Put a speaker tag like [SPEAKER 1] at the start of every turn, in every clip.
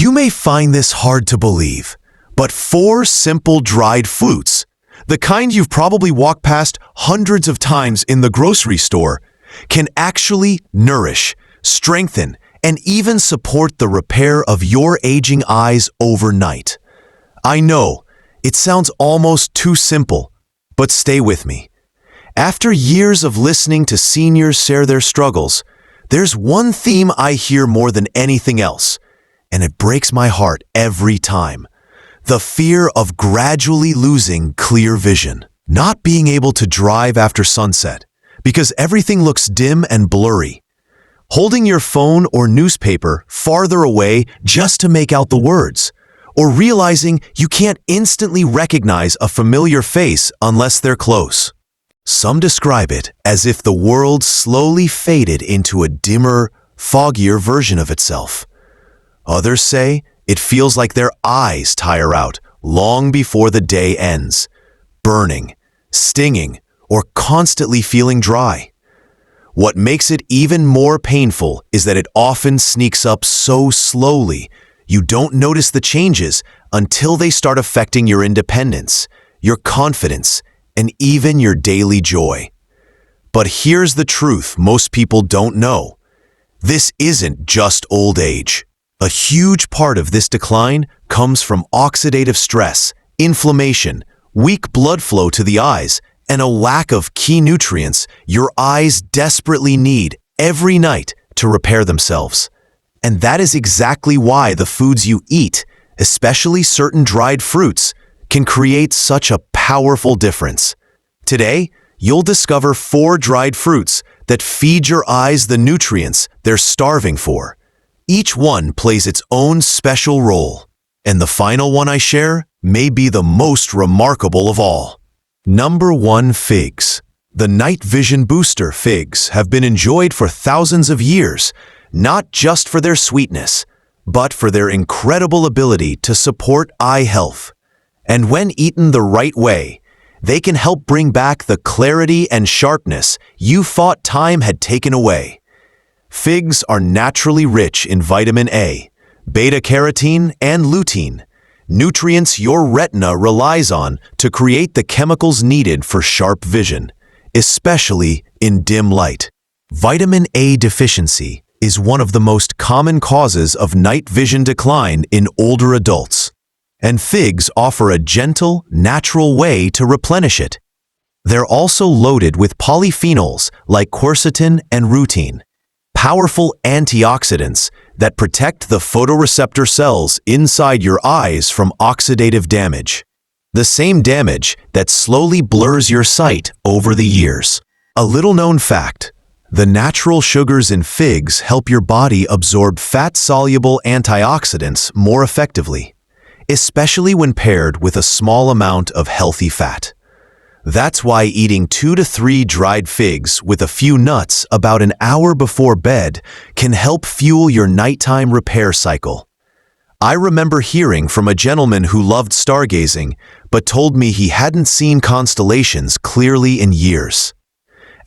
[SPEAKER 1] You may find this hard to believe, but 4 simple dried fruits, the kind you've probably walked past hundreds of times in the grocery store, can actually nourish, strengthen, and even support the repair of your aging eyes overnight. I know, it sounds almost too simple, but stay with me. After years of listening to seniors share their struggles, there's one theme I hear more than anything else, and it breaks my heart every time. The fear of gradually losing clear vision. Not being able to drive after sunset, because everything looks dim and blurry. Holding your phone or newspaper farther away just to make out the words, or realizing you can't instantly recognize a familiar face unless they're close. Some describe it as if the world slowly faded into a dimmer, foggier version of itself. Others say it feels like their eyes tire out long before the day ends, burning, stinging, or constantly feeling dry. What makes it even more painful is that it often sneaks up so slowly, you don't notice the changes until they start affecting your independence, your confidence, and even your daily joy. But here's the truth most people don't know. This isn't just old age. A huge part of this decline comes from oxidative stress, inflammation, weak blood flow to the eyes, and a lack of key nutrients your eyes desperately need every night to repair themselves. And that is exactly why the foods you eat, especially certain dried fruits, can create such a powerful difference. Today, you'll discover 4 dried fruits that feed your eyes the nutrients they're starving for. Each one plays its own special role, and the final one I share may be the most remarkable of all. Number 1, figs. The night vision booster figs have been enjoyed for thousands of years, not just for their sweetness, but for their incredible ability to support eye health. And when eaten the right way, they can help bring back the clarity and sharpness you thought time had taken away. Figs are naturally rich in vitamin A, beta-carotene, and lutein, nutrients your retina relies on to create the chemicals needed for sharp vision, especially in dim light. Vitamin A deficiency is one of the most common causes of night vision decline in older adults, and figs offer a gentle, natural way to replenish it. They're also loaded with polyphenols like quercetin and rutin, powerful antioxidants that protect the photoreceptor cells inside your eyes from oxidative damage, the same damage that slowly blurs your sight over the years. A little-known fact: the natural sugars in figs help your body absorb fat-soluble antioxidants more effectively, especially when paired with a small amount of healthy fat. That's why eating 2 to 3 dried figs with a few nuts about an hour before bed can help fuel your nighttime repair cycle. I remember hearing from a gentleman who loved stargazing, but told me he hadn't seen constellations clearly in years.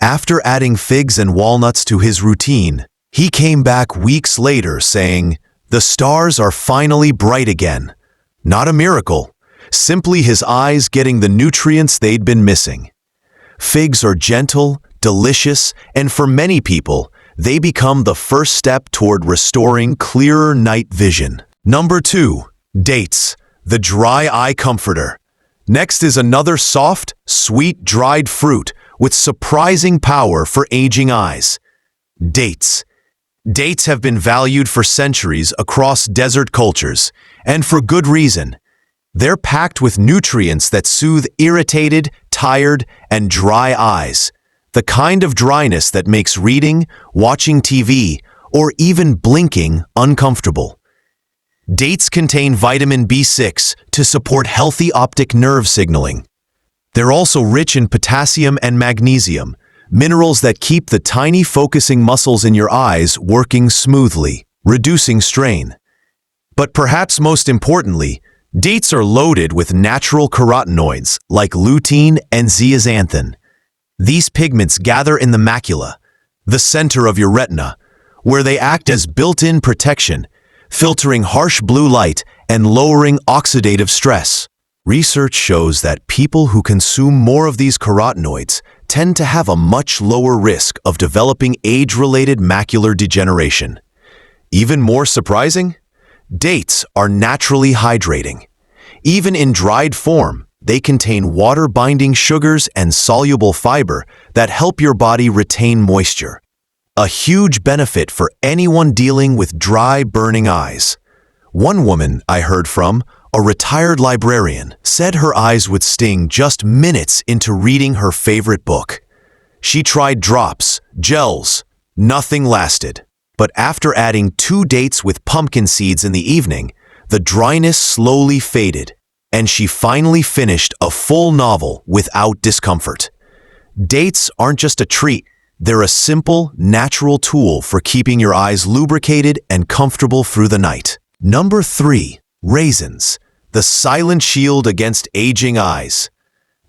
[SPEAKER 1] After adding figs and walnuts to his routine, he came back weeks later saying, "The stars are finally bright again." Not a miracle, simply his eyes getting the nutrients they'd been missing. Figs are gentle, delicious, and for many people, they become the first step toward restoring clearer night vision. Number 2, dates, the dry eye comforter. Next is another soft, sweet dried fruit with surprising power for aging eyes. Dates. Dates have been valued for centuries across desert cultures, and for good reason. They're packed with nutrients that soothe irritated, tired, and dry eyes, the kind of dryness that makes reading, watching TV, or even blinking uncomfortable. Dates contain vitamin B6 to support healthy optic nerve signaling. They're also rich in potassium and magnesium, minerals that keep the tiny focusing muscles in your eyes working smoothly, reducing strain. But perhaps most importantly, dates are loaded with natural carotenoids like lutein and zeaxanthin. These pigments gather in the macula, the center of your retina, where they act as built-in protection, filtering harsh blue light and lowering oxidative stress. Research shows that people who consume more of these carotenoids tend to have a much lower risk of developing age-related macular degeneration. Even more surprising, dates are naturally hydrating. Even in dried form, they contain water-binding sugars and soluble fiber that help your body retain moisture. A huge benefit for anyone dealing with dry, burning eyes. One woman I heard from, a retired librarian, said her eyes would sting just minutes into reading her favorite book. She tried drops, gels, nothing lasted. But after adding 2 dates with pumpkin seeds in the evening, the dryness slowly faded, and she finally finished a full novel without discomfort. Dates aren't just a treat, they're a simple, natural tool for keeping your eyes lubricated and comfortable through the night. Number 3. Raisins, the silent shield against aging eyes.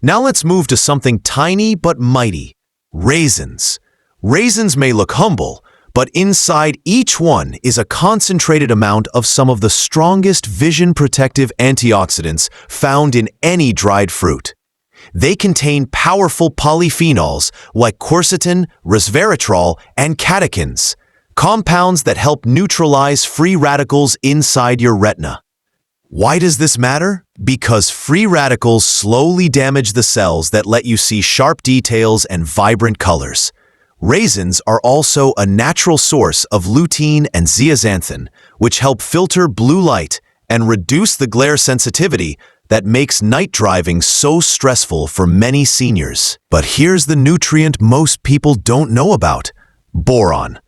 [SPEAKER 1] Now let's move to something tiny but mighty. Raisins. Raisins may look humble, but inside each one is a concentrated amount of some of the strongest vision-protective antioxidants found in any dried fruit. They contain powerful polyphenols like quercetin, resveratrol, and catechins, compounds that help neutralize free radicals inside your retina. Why does this matter? Because free radicals slowly damage the cells that let you see sharp details and vibrant colors. Raisins are also a natural source of lutein and zeaxanthin, which help filter blue light and reduce the glare sensitivity that makes night driving so stressful for many seniors. But here's the nutrient most people don't know about: boron.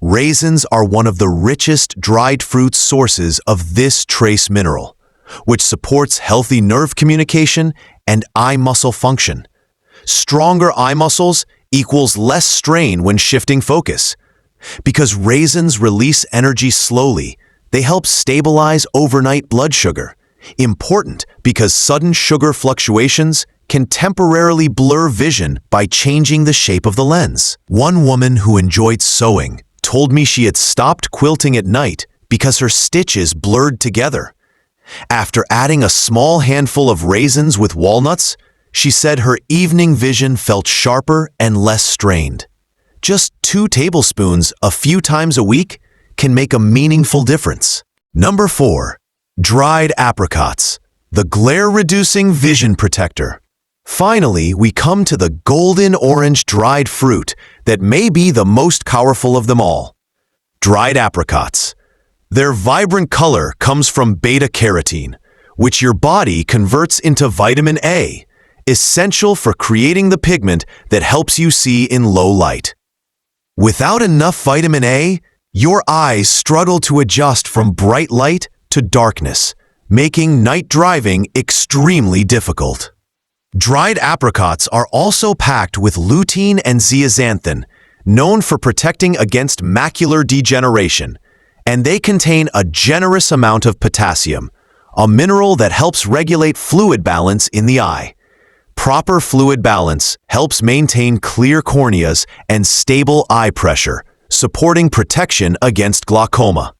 [SPEAKER 1] Raisins are one of the richest dried fruit sources of this trace mineral, which supports healthy nerve communication and eye muscle function. Stronger eye muscles equals less strain when shifting focus. Because raisins release energy slowly, they help stabilize overnight blood sugar. Important because sudden sugar fluctuations can temporarily blur vision by changing the shape of the lens. One woman who enjoyed sewing told me she had stopped quilting at night because her stitches blurred together. After adding a small handful of raisins with walnuts, she said her evening vision felt sharper and less strained. Just 2 tablespoons a few times a week can make a meaningful difference. Number 4. Dried apricots, the glare-reducing vision protector. Finally, we come to the golden orange dried fruit that may be the most powerful of them all. Dried apricots. Their vibrant color comes from beta-carotene, which your body converts into vitamin A, essential for creating the pigment that helps you see in low light. Without enough vitamin A, your eyes struggle to adjust from bright light to darkness, making night driving extremely difficult. Dried apricots are also packed with lutein and zeaxanthin, known for protecting against macular degeneration, and they contain a generous amount of potassium, a mineral that helps regulate fluid balance in the eye. Proper fluid balance helps maintain clear corneas and stable eye pressure, supporting protection against glaucoma.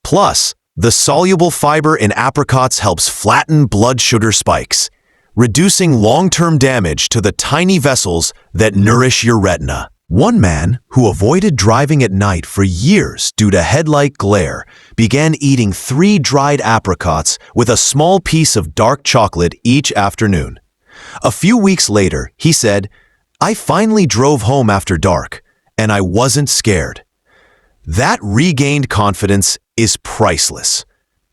[SPEAKER 1] Plus, the soluble fiber in apricots helps flatten blood sugar spikes, reducing long-term damage to the tiny vessels that nourish your retina. One man, who avoided driving at night for years due to headlight glare, began eating 3 dried apricots with a small piece of dark chocolate each afternoon. A few weeks later, he said, "I finally drove home after dark, and I wasn't scared." That regained confidence is priceless.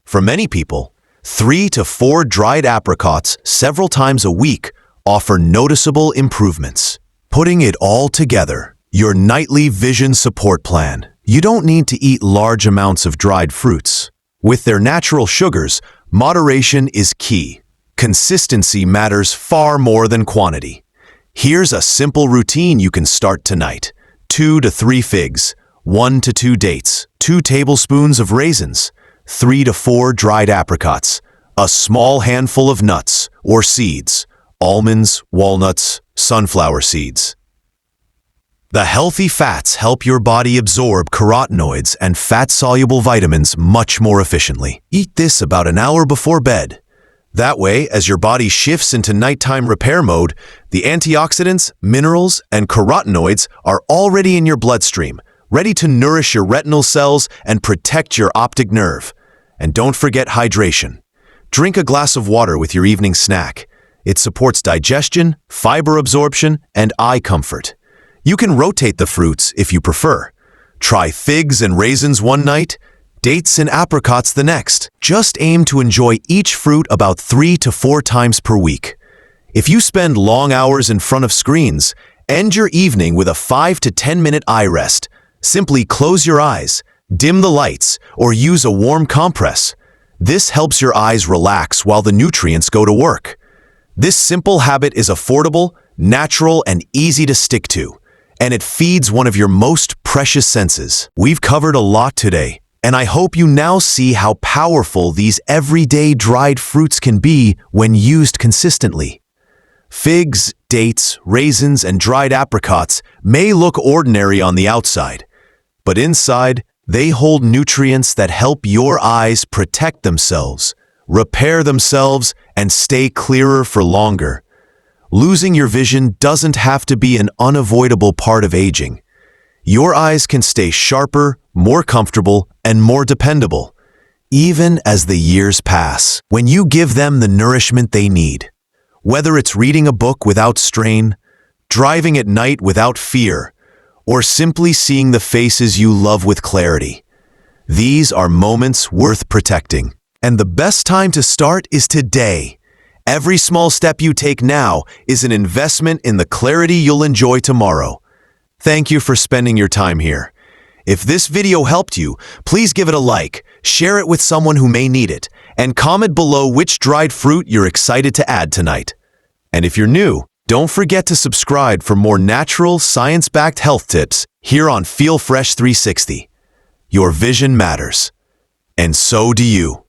[SPEAKER 1] For many people, 3 to 4 dried apricots several times a week offer noticeable improvements. Putting it all together, your nightly vision support plan. You don't need to eat large amounts of dried fruits. With their natural sugars, moderation is key. Consistency matters far more than quantity. Here's a simple routine you can start tonight. 2 to 3 figs, 1 to 2 dates, 2 tablespoons of raisins, 3 to 4 dried apricots, a small handful of nuts or seeds, almonds, walnuts, sunflower seeds. The healthy fats help your body absorb carotenoids and fat-soluble vitamins much more efficiently. Eat this about an hour before bed. That way, as your body shifts into nighttime repair mode, the antioxidants, minerals, and carotenoids are already in your bloodstream, ready to nourish your retinal cells and protect your optic nerve. And don't forget hydration. Drink a glass of water with your evening snack. It supports digestion, fiber absorption, and eye comfort. You can rotate the fruits if you prefer. Try figs and raisins one night, dates and apricots the next. Just aim to enjoy each fruit about 3 to 4 times per week. If you spend long hours in front of screens, end your evening with a 5 to 10-minute eye rest. Simply close your eyes, dim the lights, or use a warm compress. This helps your eyes relax while the nutrients go to work. This simple habit is affordable, natural, and easy to stick to, and it feeds one of your most precious senses. We've covered a lot today, and I hope you now see how powerful these everyday dried fruits can be when used consistently. Figs, dates, raisins, and dried apricots may look ordinary on the outside, but inside, they hold nutrients that help your eyes protect themselves, repair themselves, and stay clearer for longer. Losing your vision doesn't have to be an unavoidable part of aging. Your eyes can stay sharper, more comfortable, and more dependable, even as the years pass, when you give them the nourishment they need. Whether it's reading a book without strain, driving at night without fear, or simply seeing the faces you love with clarity, these are moments worth protecting. And the best time to start is today. Every small step you take now is an investment in the clarity you'll enjoy tomorrow. Thank you for spending your time here. If this video helped you, please give it a like, share it with someone who may need it, and comment below which dried fruit you're excited to add tonight. And if you're new, don't forget to subscribe for more natural, science-backed health tips here on Feel Fresh 360. Your vision matters, and so do you.